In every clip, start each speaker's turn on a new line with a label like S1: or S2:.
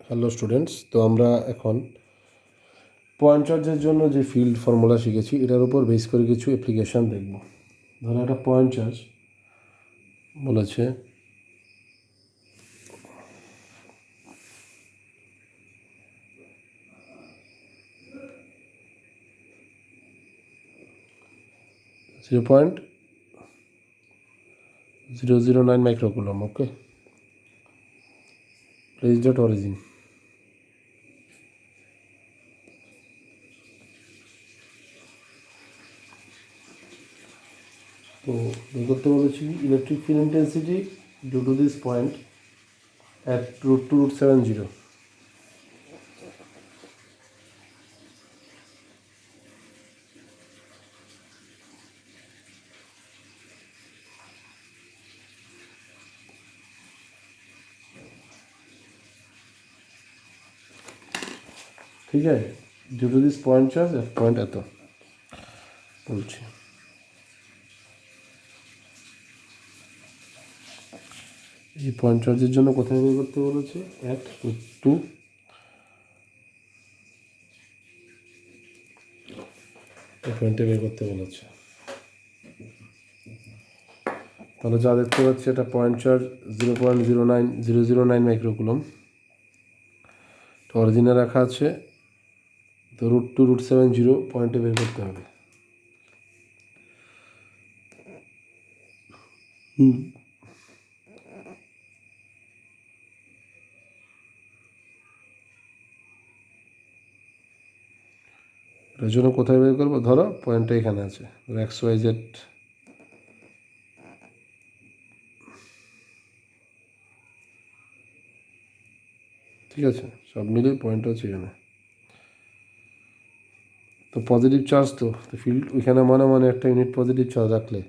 S1: Hello students, তো আমরা এখন পয়েন্ট চার্জের জন্য যে ফিল্ড ফর্মুলা শিখেছি এটার উপর বেস করে কিছু অ্যাপ্লিকেশান দেখব। ধরো একটা পয়েন্ট চার্জ বলেছে zero point 009 microcoulomb. Okay, place at origin. তো বের করতে বলেছি electric field intensity due to this point at √2 √70। ঠিক আছে, due to this point charge point এত বলছি। এই পয়েন্ট চার্জের জন্য কোথায় বের করতে বলেছে? অ্যাট √2 পয়েন্টে বের করতে বলেছে। তাহলে যা দেখতে পাচ্ছি এটা পয়েন্ট চার্জ 0.09009 মাইক্রোকুলম। তো অরিজিনে রাখা আছে, তো √2 √70 পয়েন্টে বের করতে হবে। এটার জন্য কোথায় বের করবো? ধরো পয়েন্টটা এখানে আছে, XYZ। ঠিক আছে, সব মিলে পয়েন্টটা হচ্ছে এখানে। তো পজিটিভ চার্জ, তো ফিল্ড ওইখানে মনে একটা ইউনিট পজিটিভ চার্জ রাখলে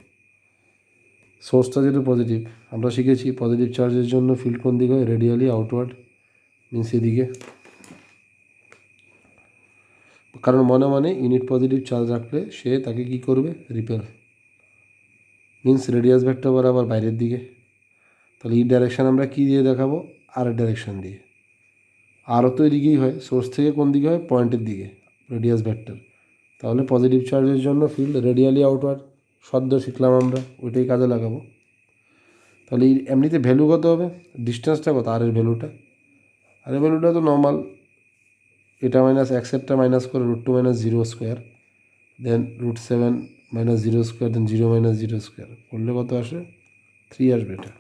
S1: সোর্সটা যেটা পজিটিভ, আমরা শিখেছি পজিটিভ চার্জের জন্য ফিল্ড কোন দিকে হয়? রেডিয়ালি আউটওয়ার্ড, মিনস এদিকে। কারণ মনে ইউনিট পজিটিভ চার্জ রাখলে সে তাকে কি করবে? রিপেল, মিনস রেডিয়াস ভেক্টর বরাবর বাইরের দিকে। তাহলে এই ডাইরেকশান আমরা কী দিয়ে দেখাবো? আর ডাইরেকশান দিয়ে। আরও তো এদিকেই হয়, সোর্স থেকে কোন দিকে হয়? পয়েন্টের দিকে, রেডিয়াস ভেক্টর। তাহলে পজিটিভ চার্জের জন্য ফিল্ড রেডিয়ালি আউটওয়ার্ড, সদ্য শিখলাম আমরা, ওইটাই কাজে লাগাবো। তাহলে এই এমনিতে ভ্যালু কত হবে? ডিস্টেন্সটা কত? আর এর ভ্যালুটা, তো নর্মাল, এটা মাইনাস এক্সেটটা মাইনাস করে √2 - 0² দেন √7 - 0² দেন 0 - 0² করলে কত আসে? 3 আসবে। এটা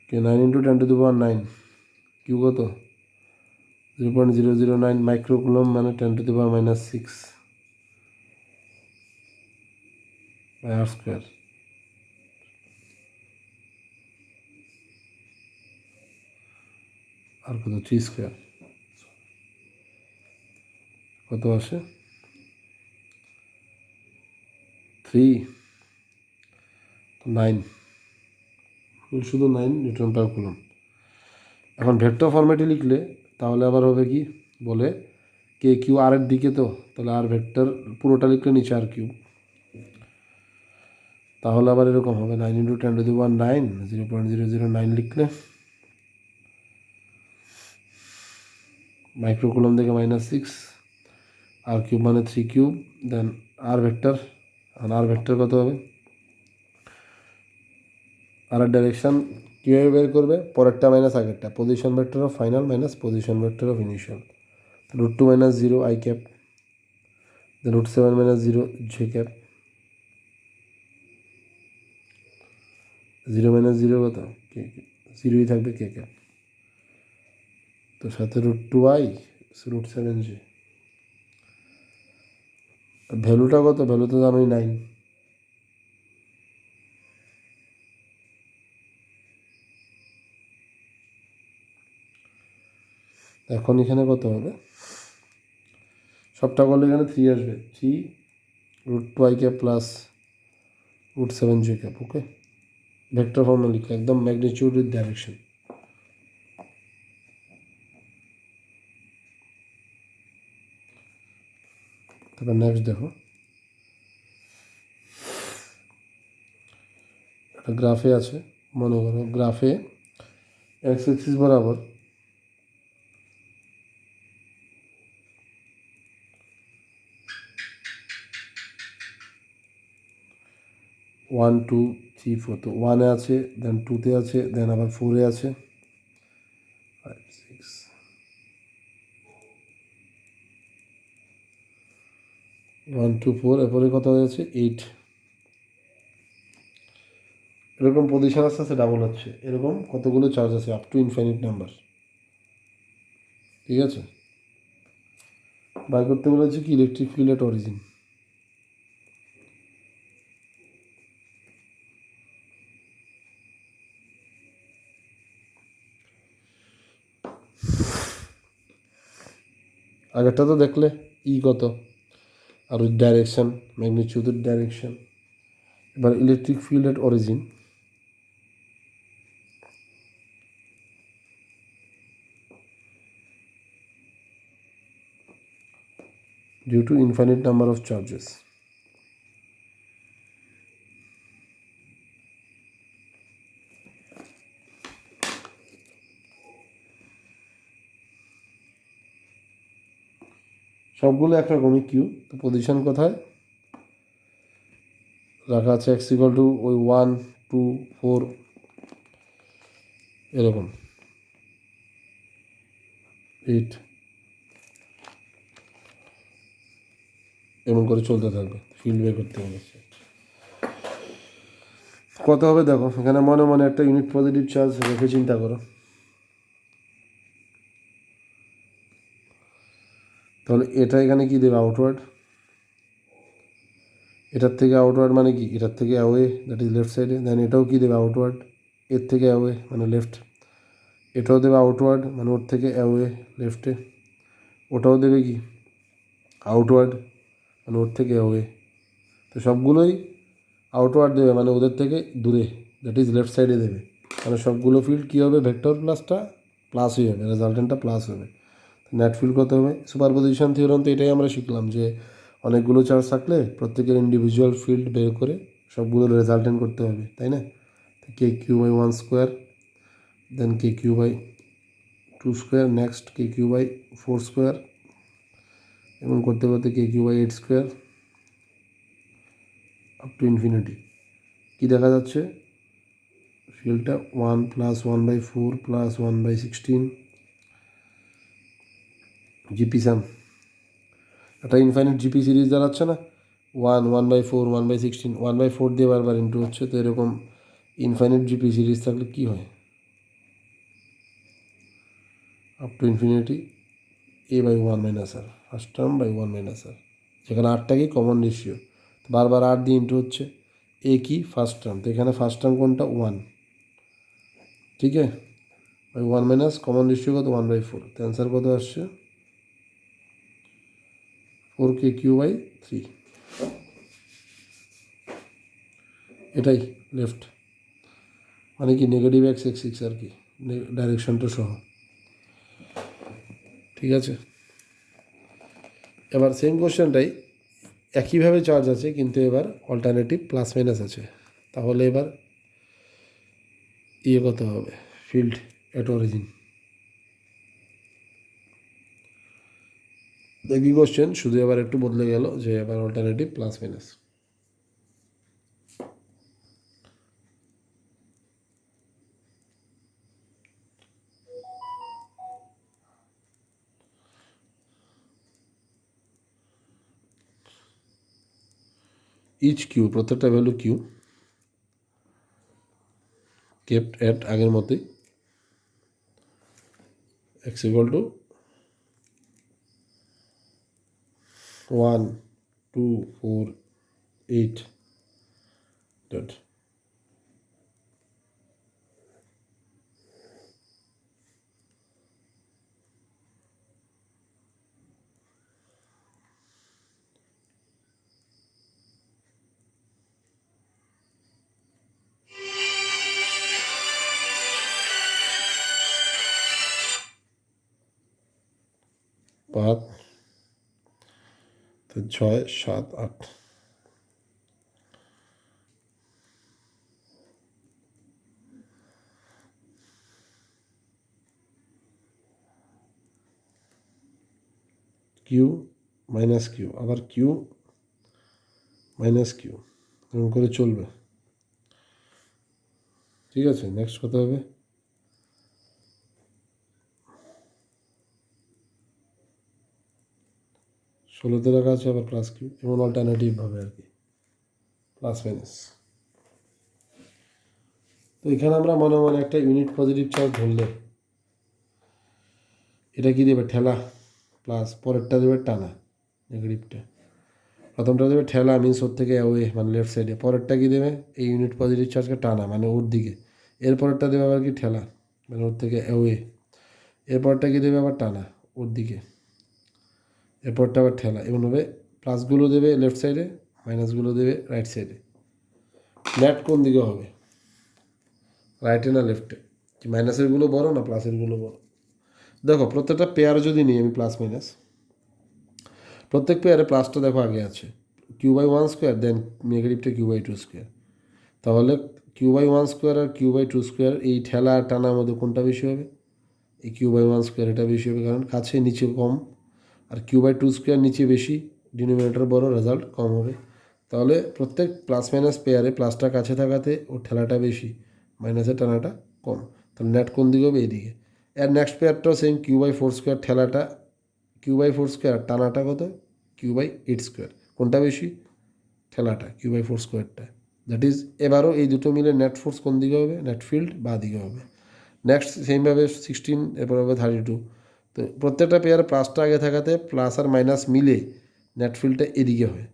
S1: কে 9 × 10⁹ কিউ কত? 0.009 মাইক্রোকুলম, মানে 10⁻⁻6 বাই r²। আর কত? 3² কত আসে? 9, শুধু 9 নিউটন পার কুলম। এখন ভেক্টর ফরম্যাটে লিখলে তাহলে আবার হবে কি বলে, কে কিউ আর এর দিকে, তো তাহলে আর ভেক্টর পুরোটা লিখলে নিচে আর কিউ। তাহলে আবার এরকম হবে 9 × 10⁹9 0.009 লিখলে মাইক্রোকুলম থেকে -6, আর কিউব মানে 3³ দেন আর ভেক্টর। আর ভেক্টর কত হবে? আর ডাইরেকশান কীভাবে বের করবে? পরেরটা মাইনাস আগেরটা, position vector of final minus position vector of initial. √2 - 0 i cap, then √7 - 0 j cap, 0 - 0 কত? কে, 0ই থাকবে কে ক্যাপ, তো সাথে √2i √7j। ভ্যালুটা কত? ভ্যালু তো জানোই 9। এখন এখানে কত হবে? সবটা করলে এখানে 3 আসবে, 3 √2i cap plus √7j cap. Okay, vector ফর্মে লিখলে একদম ম্যাগনিটিউড উইথ ডাইরেকশন। তারপর নেক্সট দেখো, গ্রাফে আছে, মনে করো গ্রাফে এক্স অ্যাক্সিস বরাবর ওয়ান টু থ্রি ফোর, তো ওয়ানে আছে, দেন টুতে আছে, দেন আবার ফোরে আছে, 5 6 1 2 4, এরপরে কত হয়েছে 8। এরকম পজিশন আস্তে আস্তে ডাবল হচ্ছে, এরকম কতগুলো চার্জ আছে আপ টু ইনফাইনিট নাম্বার। ঠিক আছে, বার করতে বলেছে কি ইলেকট্রিক ফিল্ড এট অরিজিন। আগেরটা তো দেখলে ই কত, আর ওই ডাইরেকশন, ম্যাগনিটিউডের ডাইরেকশন। এবার electric field at origin, due to infinite number of charges. সবগুলো একরকমই কিউ, তো পজিশন কোথায় রাখা আছে, এক্স ইকুয়াল টু ওই 1 2 4 এরকম 8 এমন করে চলতে থাকবে, ফিল্ড বের করতে বলেছে। কত হবে দেখো, এখানে মনে মনে একটা ইউনিট পজিটিভ চার্জ রেখে চিন্তা করো, তাহলে এটা এখানে কি দেবে আউটওয়ার্ড, এটার থেকে আউটওয়ার্ড মানে কি এটার থেকে অ্যাওয়ে, দ্যাট ইজ লেফট সাইডে, দেন এটাও কি দেবে আউটওয়ার্ড, এর থেকে অ্যাওয়ে মানে লেফট, এটাও দেবে আউটওয়ার্ড মানে ওর থেকে অ্যাওয়ে লেফটে, ওটাও দেবে কি আউটওয়ার্ড মানে ওর থেকে অ্যাওয়ে। তো সবগুলোই আউটওয়ার্ড দেবে মানে ওদের থেকে দূরে, দ্যাট ইজ লেফট সাইডে দেবে, মানে সবগুলো ফিল্ড কী হবে, ভেক্টর প্লাসটা প্লাস হয়ে যাবে, রেজাল্টেন্টটা প্লাস হবে। নেট ফিল্ড কত হবে, সুপারপজিশন থিওরাম তো এটাই আমরা শিখলাম যে অনেকগুলো চার্জ থাকলে প্রত্যেকের ইন্ডিভিজুয়াল ফিল্ড বের করে সবগুলোর রেজাল্টেন্ট করতে হবে, তাই না। K q by 1 square, then k q by 2 square, next k q by 4 square, এবং করতে করতে k q by 8 square up to infinity. কী দেখা যাচ্ছে, ফিল্ডটা 1 প্লাস 1/4 প্লাস 1/16 জিপি সাম, একটা ইনফাইনিট জিপি সিরিজ দাঁড়াচ্ছে না, 1 1/4 1/16 1/4 দিয়ে বারবার ইন্টু হচ্ছে, তো এরকম ইনফাইনিট জিপি সিরিজ থাকলে কী হয়, up to infinity a/1 - r, first term by 1 - r, যেখানে আরটাকেই কমন রেশিও, বারবার আর দিয়ে ইন্টু হচ্ছে, এ কি ফার্স্ট টার্ম, তো এখানে ফার্স্ট টার্ম কোনটা 1, ঠিক আছে, বাই 1 মাইনাস কমন রেশিও কত 1/4, তো অ্যান্সার কত আসছে 4 কে কিউ/3, এটাই লেফট মানে কি নেগেটিভ এক্স এক্সিস আর কি, ডাইরেকশনটা সহ। ঠিক আছে, এবার সেম কোশ্চেনটাই একইভাবে চার্জ আছে কিন্তু এবার অল্টারনেটিভ প্লাস মাইনাস আছে, তাহলে এবার ইয়ে কত হবে, ফিল্ড এট অরিজিন। একই কোশ্চেন, শুধু এবার একটু বদলে গেল যে এবার alternative plus minus. Each q, প্রত্যেকটা ভ্যালু কিউ কেপ্ট অ্যাট আগের মতোই, এক্স ইকুয়াল টু 1 2 4 8 ডট। পাঁচ, 6 7 8, কিউ মাইনাস কিউ, আবার কিউ মাইনাস কিউ, এরকম করে চলবে। ঠিক আছে, নেক্সট কত হবে? ষোলোতে রাখা আছে আবার প্লাস কিউ, এমন অল্টারনেটিভভাবে আর কি, প্লাস মাইনাস। তো এখানে আমরা মনে মনে একটা ইউনিট পজিটিভ চার্জ ধরলে এটা কি দেবে? ঠেলা, প্লাস পরেরটা দেবে টানা, নেগেটিভটা। প্রথমটা দেবে ঠেলা, মিনস ওর থেকে অ্যাওয়ে মানে লেফট সাইডে। পরেরটা কি দেবে? এই ইউনিট পজিটিভ চার্জকে টানা মানে ওর দিকে। এরপরেরটা দেবে আবার কি? ঠেলা, মানে ওর থেকে অ্যাওয়ে। এরপরটা কি দেবে? আবার টানা ওর দিকে। এরপরটা আবার ঠেলা। এমনভাবে প্লাসগুলো দেবে লেফট সাইডে, মাইনাসগুলো দেবে রাইট সাইডে। নেট কোন দিকে হবে? রাইটে না লেফটে? কি মাইনাসেরগুলো বড় না প্লাসেরগুলো বড়? দেখো প্রত্যেকটা পেয়ার যদি নিই আমি প্লাস মাইনাস, প্রত্যেক পেয়ারে প্লাসটা দেখো আগে আছে, q by one square, then নেগেটিভটা কিউ বাই টু স্কোয়ার। তাহলে কিউ বাই ওয়ান স্কোয়ার আর কিউ বাই টু স্কোয়ার, এই ঠেলা আর টানার মধ্যে কোনটা বেশি হবে? এই কিউ বাই ওয়ান স্কোয়ার, এটা বেশি হবে, কারণ কাছে নিচে কম। আর কিউ বাই টু স্কোয়ার নিচে বেশি, ডিনোমিনেটর বড়, রেজাল্ট কম হবে। তাহলে প্রত্যেক প্লাস মাইনাস পেয়ারে প্লাসটা কাছে থাকাতে ওর ঠেলাটা বেশি, মাইনাসের টানাটা কম। তাহলে নেট কোন দিকে হবে? এদিকে। এর নেক্সট পেয়ারটাও same, q by four square, ঠেলাটা কিউ বাই ফোর স্কোয়ার, টানাটা কত? Q by eight square. কোনটা বেশি? ঠেলাটা, কিউ বাই ফোর স্কোয়ারটা। দ্যাট ইজ এবারও এই দুটো মিলে নেট ফোর্স কোন দিকে হবে? নেট ফিল্ড বা দিকে হবে। নেক্সট সেমভাবে 16, এরপর হবে 32। তো প্রত্যেকটা পেয়ারে প্লাসটা আগে থাকাতে প্লাস আর মাইনাস মিলে নেট ফিল্ডটা এদিকে হয়,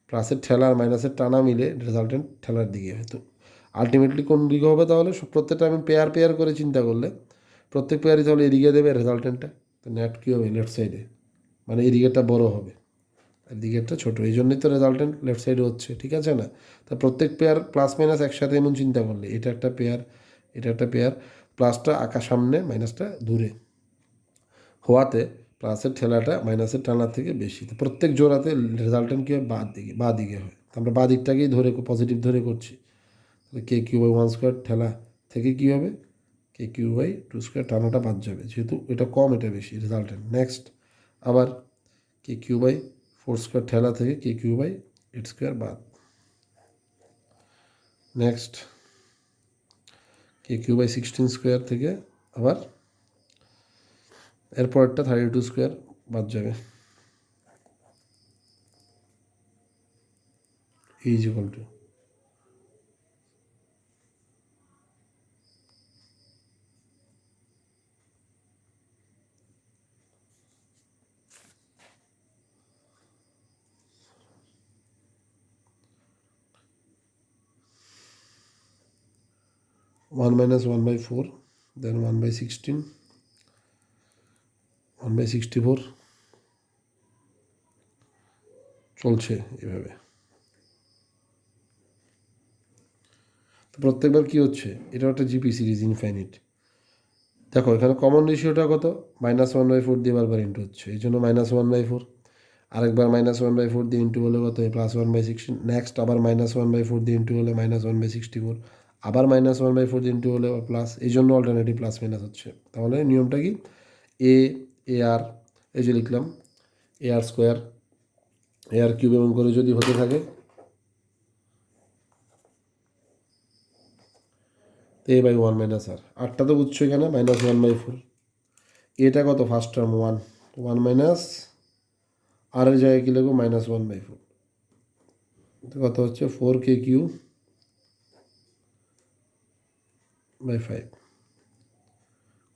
S1: প্লাসের ঠেলা আর মাইনাসের টানা মিলে রেজাল্টেন্ট ঠেলার দিকে হয়। তো আলটিমেটলি কোন দিকে হবে? তাহলে প্রত্যেকটা আমি পেয়ার পেয়ার করে চিন্তা করলে প্রত্যেক পেয়ারই তাহলে এদিকে দেবে রেজাল্টেন্টটা। তো নেট কী হবে? লেফট সাইডে, মানে এদিকেরটা বড় হবে আর দিকেরটা ছোটো, এই জন্যই তো রেজাল্টেন্ট লেফট সাইডে হচ্ছে। ঠিক আছে না? তা প্রত্যেক পেয়ার প্লাস মাইনাস একসাথে এমন চিন্তা করলে এটা একটা পেয়ার, এটা একটা পেয়ার, প্লাসটা আঁকা সামনে, মাইনাসটা দূরে হওয়াতে প্লাসের ঠেলাটা মাইনাসের টানার থেকে বেশি। তো প্রত্যেক জোড়াতে রেজাল্টেন্ট কী হয়? বা দিকে হয়। তো আমরা বা দিকটাকেই ধরে পজিটিভ ধরে করছি। তাহলে কে কিউ বাই ওয়ান স্কোয়ার ঠেলা থেকে কী হবে? K q by two square, টানাটা বাদ যাবে, যেহেতু এটা কম এটা বেশি রেজাল্টেন্ট। নেক্সট আবার k q by four square ঠেলা থেকে k q by eight square বাদ। Next k q by 16 square থেকে আবার এরপরটা 32 স্কোয়ার বাদ যাবে। Is equal to 1 minus 1 by 4, then 1 by 16, 1 by 64 চলছে এভাবে। তো প্রত্যেকবার কী হচ্ছে? এটা একটা জিপি সিরিজ ইনফাইনিট। দেখো এখানে কমন রেশিওটা কত? -1/4 দিয়ে বারবার ইন্টু হচ্ছে, এই জন্য -1/4। আরেকবার -1/4 দিয়ে ইন্টু হলে কত? +1/16। নেক্সট আবার -1/4 দিয়ে ইন্টু হলে -1/64। আবার -1/4 দিয়ে ইন্টু হলে প্লাস, এই জন্য অল্টারনেটিভ প্লাস মাইনাস হচ্ছে। তাহলে নিয়মটা কি? এ আর, এই যে লিখলাম এ আর স্কোয়ার, এ আর কিউব এমন করে যদি হতে থাকে, তো এ বাই 1 মাইনাস আর, আরটা তো বুঝছো এখানে -1/4। এটা কত? ফার্স্ট টার্ম 1, 1 মাইনাস আর এর জায়গায় কী লিখবো? -1/4। তো কত হচ্ছে? 4k³/5।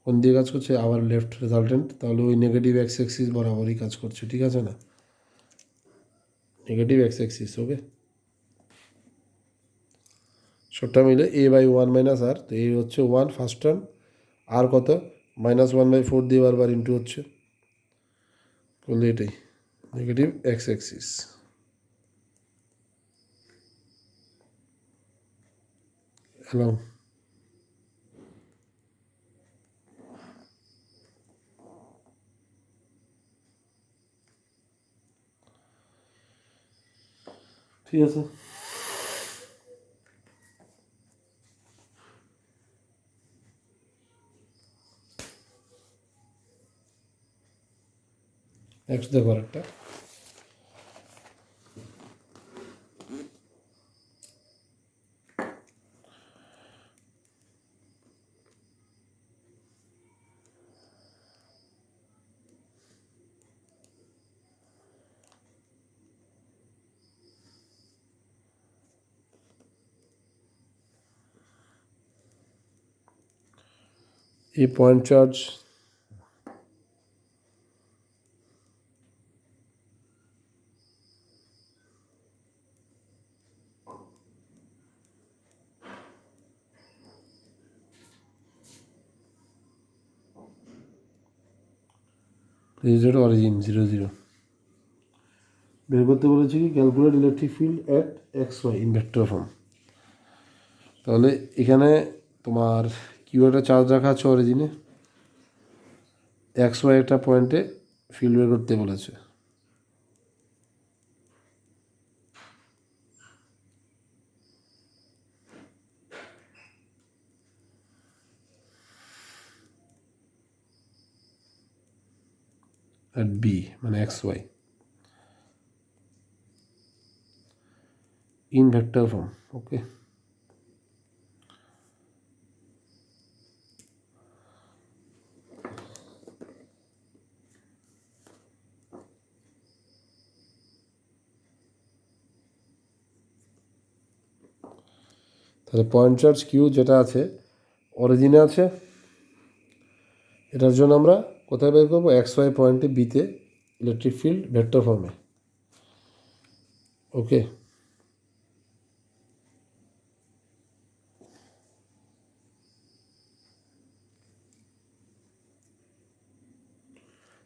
S1: কোন দিয়ে কাজ করছে? আবার লেফট রেজাল্টেন্ট, তাহলে ওই নেগেটিভ এক্স এক্সিস বরাবরই কাজ করছে। ঠিক আছে না? নেগেটিভ এক্স এক্সিস, ওকে। সবটা মিলে a/1 মাইনাস আর, তো এই হচ্ছে 1 ফার্স্ট টার্ম, আর কত? -1/4 দিয়ে বারবার ইন্টু হচ্ছে, করলে এটাই নেগেটিভ এক্স এক্সিস। হ্যালো, ঠিক আছে। নেক্সট দেখো আরেকটা। এই পয়েন্ট চার্জ অরিজিন 0 0 বের করতে বলেছি কি calculate electric field at x y in vector form. তাহলে এখানে তোমার কিউ একটা চার্জ রাখা আছে অরিজিনে, এক্স ওয়াই একটা পয়েন্টে ফিল্ড বের করতে বলেছে। অ্যাট বি মানে x y in vector form. Okay, তাহলে পয়েন্ট চার্জ কিউ যেটা আছে অরিজিনে আছে, এটার জন্য আমরা কোথায় বের করবো? এক্স ওয়াই পয়েন্টে বিতে ইলেকট্রিক ফিল্ড ভেক্টর ফর্মে। ওকে,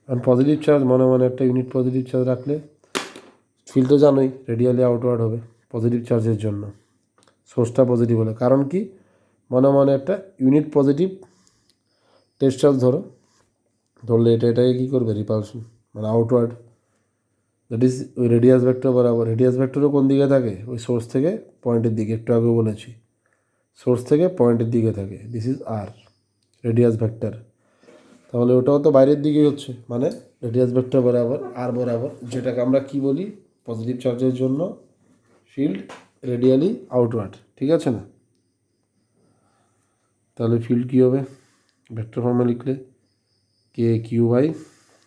S1: কারণ পজিটিভ চার্জ মনে মনে একটা ইউনিট পজিটিভ চার্জ রাখলে ফিল্ড তো জানোই রেডিয়ালি আউটওয়ার্ড হবে পজিটিভ চার্জের জন্য, সোর্সটা পজিটিভ হলে। কারণ কি মনে মনে একটা ইউনিট পজিটিভ টেস্ট চার্জ ধরলে এটাকে কী করবে? রিপালশন মানে আউটওয়ার্ড, দ্যাট ইজ ওই রেডিয়াস ভেক্টর বরাবর। রেডিয়াস ভেক্টরও কোন দিকে থাকে? ওই সোর্স থেকে পয়েন্টের দিকে, একটু আগে বলেছি সোর্স থেকে পয়েন্টের দিকে থাকে। This is r radius vector. তাহলে ওটাও তো বাইরের দিকেই হচ্ছে, মানে রেডিয়াস ভেক্টর বরাবর আর বরাবর, যেটাকে আমরা কি বলি পজিটিভ চার্জের জন্য ফিল্ড রেডিয়ালি আউটওয়ার্ড। ঠিক আছে না? তাহলে ফিল্ড কী হবে ভেক্টর ফর্মে লিখলে? K q by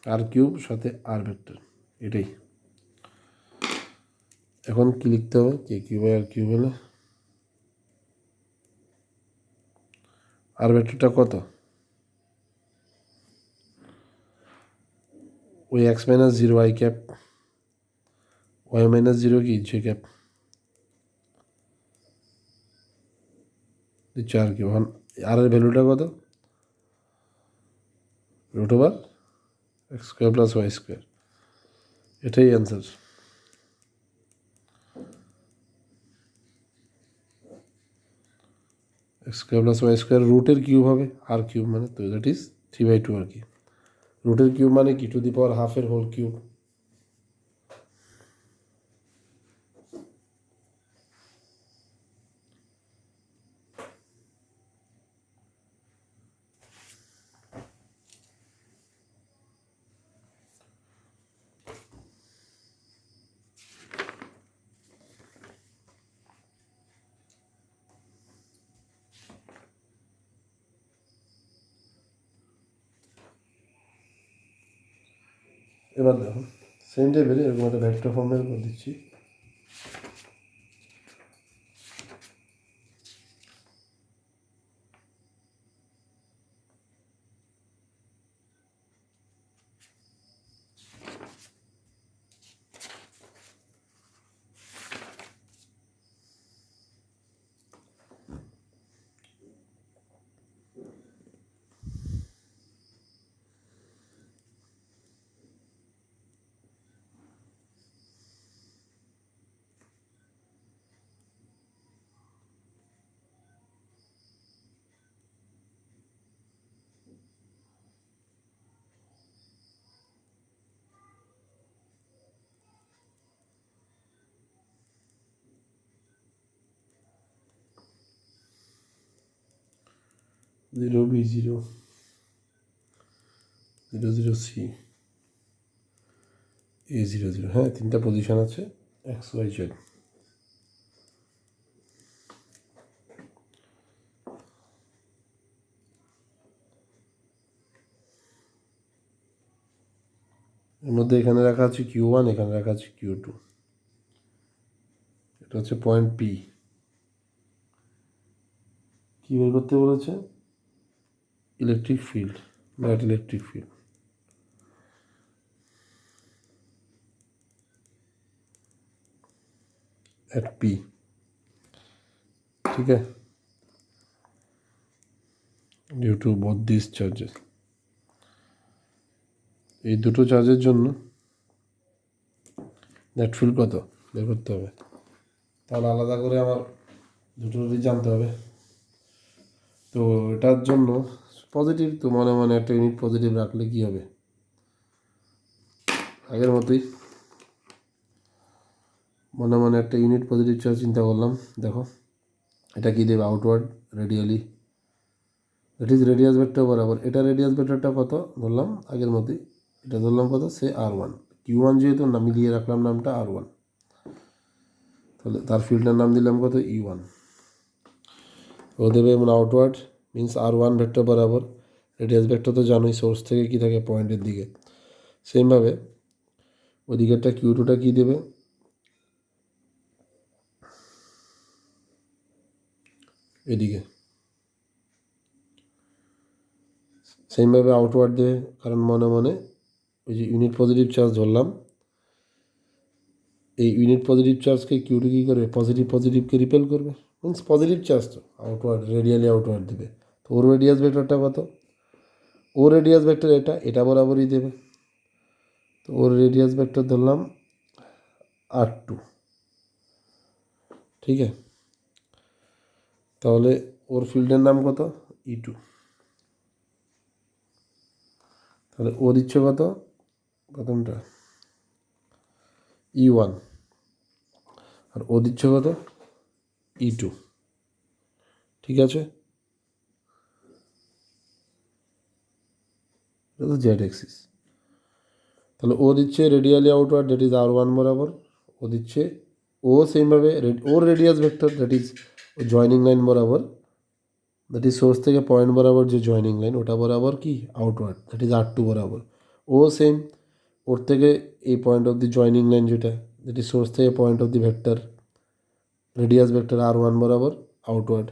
S1: r cube সাথে আর ভেক্টর। এটাই এখন কি লিখতে হবে? K q by r cube হলে আর ভেক্টরটা কত? ওই x minus zero i cap, y minus zero কি জে ক্যাপ, দিচ্ছে আর কিউব। এখন আর এর ভ্যালুটা কত? Root over x square plus y square. এটাই answer. X square plus y square রুটের কিউব হবে আর কিউব মানে, তো দ্যাট ইজ 3/2 আর কি। রুটের কিউব মানে কি? টু দি পাওয়ার হাফের হোল কিউব। এবার দেখো সেম টাইপের এরকম একটা ভেক্টর ফর্মের উপর দিচ্ছি। Zero B zero 0 0 C A00, হ্যাঁ 3টা পজিশন আছে XYZ। এর মধ্যে এখানে রাখা আছে Q1, এখানে রাখা আছে Q2। এটা হচ্ছে পয়েন্ট P। কী বের করতে বলেছে? Electric field, net electric field. At P, ठीक है, due to both this charges. এই দুটো চার্জের জন্য নেট ফিল্ড কত বের করতে হবে। তাহলে আলাদা করে আমার দুটোরই জানতে হবে। তো এটার জন্য পজিটিভ, তো মনে মনে একটা ইউনিট পজিটিভ রাখলে কী হবে, আগের মতোই মনে মনে একটা ইউনিট পজিটিভ চার্জ চিন্তা করলাম। দেখো এটা কী দেবে, outward radially, that is radius vector বরাবর। এটা রেডিয়াস ভেক্টরটা কত ধরলাম আগের মতোই, এটা ধরলাম কত, সে R1। Q1 যেহেতু না মিলিয়ে রাখলাম নামটা R1, তাহলে তার ফিল্ডের নাম দিলাম কত, E1। ও দেবে মানে আউটওয়ার্ড মিনস R1 ভেক্টর বরাবর। রেডিয়াস ভেক্টর তো জানোই সোর্স থেকে কী থাকে, পয়েন্টের দিকে। সেমভাবে ওদিকেরটা Q2টা কী দেবে, এদিকে। সেমভাবে আউটওয়ার্ড দেবে, কারণ মনে মনে ওই যে ইউনিট পজিটিভ চার্জ ধরলাম, এই ইউনিট পজিটিভ চার্জকে Q2 কী করবে, পজিটিভকে রিপেল করবে, মিনস পজিটিভ চার্জ তো আউটওয়ার্ড রেডিয়ালি আউটওয়ার্ড দেবে। তো ওর রেডিয়াস ভেক্টরটা কত, ওর রেডিয়াস ভেক্টর এটা বরাবরই দেবে। তো ওর রেডিয়াস ভেক্টর ধরলাম R2, ঠিক আছে। তাহলে ওর ফিল্ডের নাম কত, E2। তাহলে ও দিচ্ছে কত, প্রথমটা E1, আর ও দিচ্ছে কত, E2, ঠিক আছে। এটা তো জেড এক্সিস। তাহলে ও দিচ্ছে radially outward, that is R1 বরাবর। ও দিচ্ছে, ও সেমভাবে ওর radius vector that is joining line বরাবর, দ্যাট ইজ সোর্স থেকে পয়েন্ট বরাবর যে জয়নিং লাইন, ওটা বরাবর কি আউটওয়ার্ড, দ্যাট ইজ R2 বরাবর। ও সেম ওর থেকে এই point of the joining line যেটা, দ্যাট ইজ সোর্স থেকে point of the vector radius vector R1 বরাবর আউটওয়ার্ড।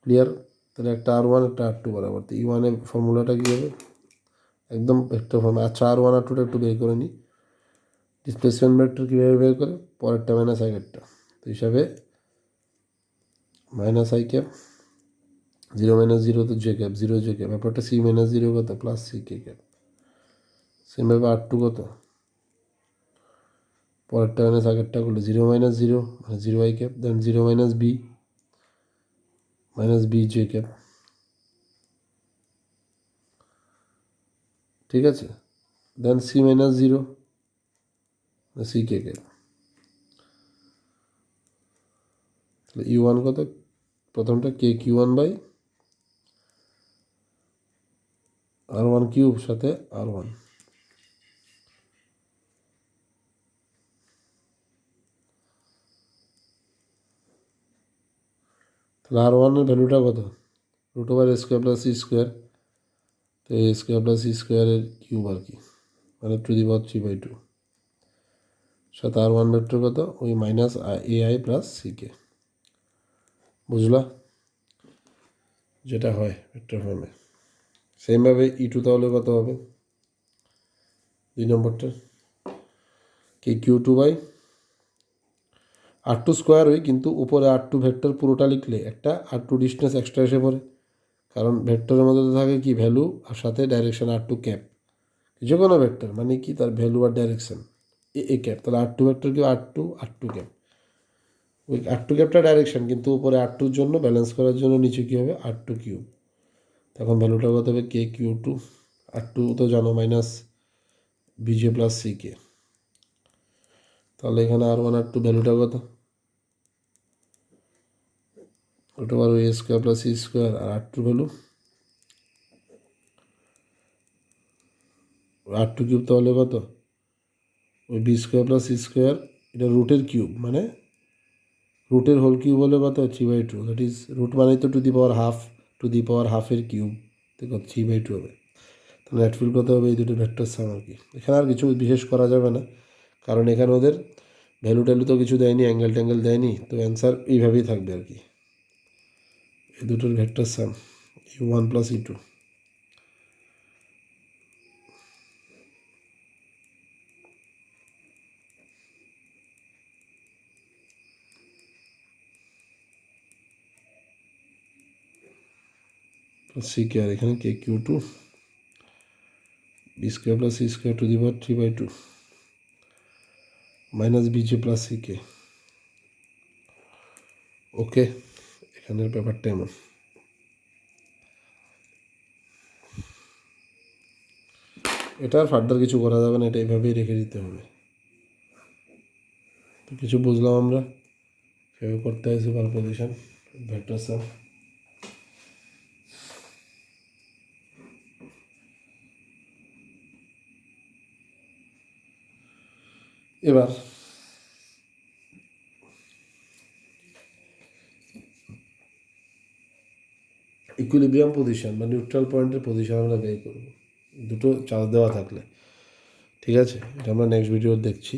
S1: ক্লিয়ার? তাহলে একটা R1 একটা R2 বরাবর। তো E1 এর ফর্মুলাটা কী হবে, একদম ভেক্টর ফর্মে। আচ্ছা R1 R2টা একটু বের করে নিই। ডিসপ্লেসমেন্ট ভেক্টর কীভাবে বের করে, পরেরটা মাইনাস আগেরটা। তো হিসাবে মাইনাস আই ক্যাপ, 0 মাইনাস 0 তো জে ক্যাপ, 0 জে ক্যাপ, ব্যাপারটা C মাইনাস 0 কত, প্লাস সি কে ক্যাপ। সেমভাবে R2 কত, পরেরটা মাইনাস আগেরটা করলে 0 মাইনাস 0 মানে 0 i cap, then 0 minus b j cap, ঠিক আছে। Then C minus 0 c k cap. তাহলে E1 কত, প্রথমটা KQ1 বাই R1 কিউব সাথে R1। তাহলে R1 এর ভ্যালুটা কত, root over A square plus C square. তো A স্কোয়ার প্লাস C স্কোয়ারের কিউব আর কি, মানে টু দি পাওয়ার 3/2, সাথে R1 ভেক্টর কত, ওই মাইনাস AI প্লাস CK। বুঝলা যেটা হয় ভেক্টর ফর্মে। সেমভাবে E2 তাহলে কত হবে, 2 নম্বরটা KQ2 বাই R2 স্কোয়ার ওই, কিন্তু উপরে R2 ভেক্টর পুরোটা লিখলে একটা R2 ডিস্টেন্স এক্সট্রা এসে পড়ে, কারণ ভেক্টরের মধ্যে তো থাকে কি ভ্যালু আর সাথে ডাইরেকশন R2 ক্যাপ। যে কোনো ভেক্টর মানে কি তার value R direction A cap. তাহলে R2 ভেক্টর কি R2 ক্যাপ, ওই R2 ক্যাপটা ডাইরেকশন, কিন্তু উপরে R2-র জন্য ব্যালেন্স করার জন্য নিচে কী হবে, R2 কিউব। তখন ভ্যালুটা কত হবে, KQ2। R2 তো জানো মাইনাস বিজে প্লাস CK। তাহলে এখানে R1 R2 ভ্যালুটা কত, ওটা আবার A square plus C square, আর R2 ভ্যালু R2 কিউব তাহলে কত, ওই b square plus c square, এটা রুটের কিউব, মানে রুটের হোল কিউব হলে কত 3/2, দ্যাট ইজ রুট মানেই তো to the power half, to the power হাফের কিউব, তো কত 3/2 হবে। তাহলে নেট ফিল্ড কত হবে, এই দুটো ভেক্টর সাম আর কি। এখানে আর কিছু বিশেষ করা যাবে না, কারণ এখানে ওদের ভ্যালু ট্যালু তো কিছু দেয়নি, অ্যাঙ্গেল ট্যাঙ্গেল দেয়নি, তো অ্যান্সার এইভাবেই থাকবে আর কি। এই দুটোর vector sum E1 plus E2। C k, আর এখানে KQ2 b square plus c square to the power 3/2 minus BJ plus CK। Okay, এখানের ব্যাপারটা এমন। এটা আর ফার্দার কিছু করা যাবে না, এটা এইভাবেই রেখে দিতে হবে। তো কিছু বুঝলাম আমরা কীভাবে করতে হয় সুপারপজিশন ভেক্টর সাম। এবার ইকুইলিব্রিয়াম পজিশন বা নিউট্রাল পয়েন্টের পজিশন আমরা বের করব দুটো চার্জ দেওয়া থাকলে। ঠিক আছে, এটা আমরা নেক্সট ভিডিও দেখছি।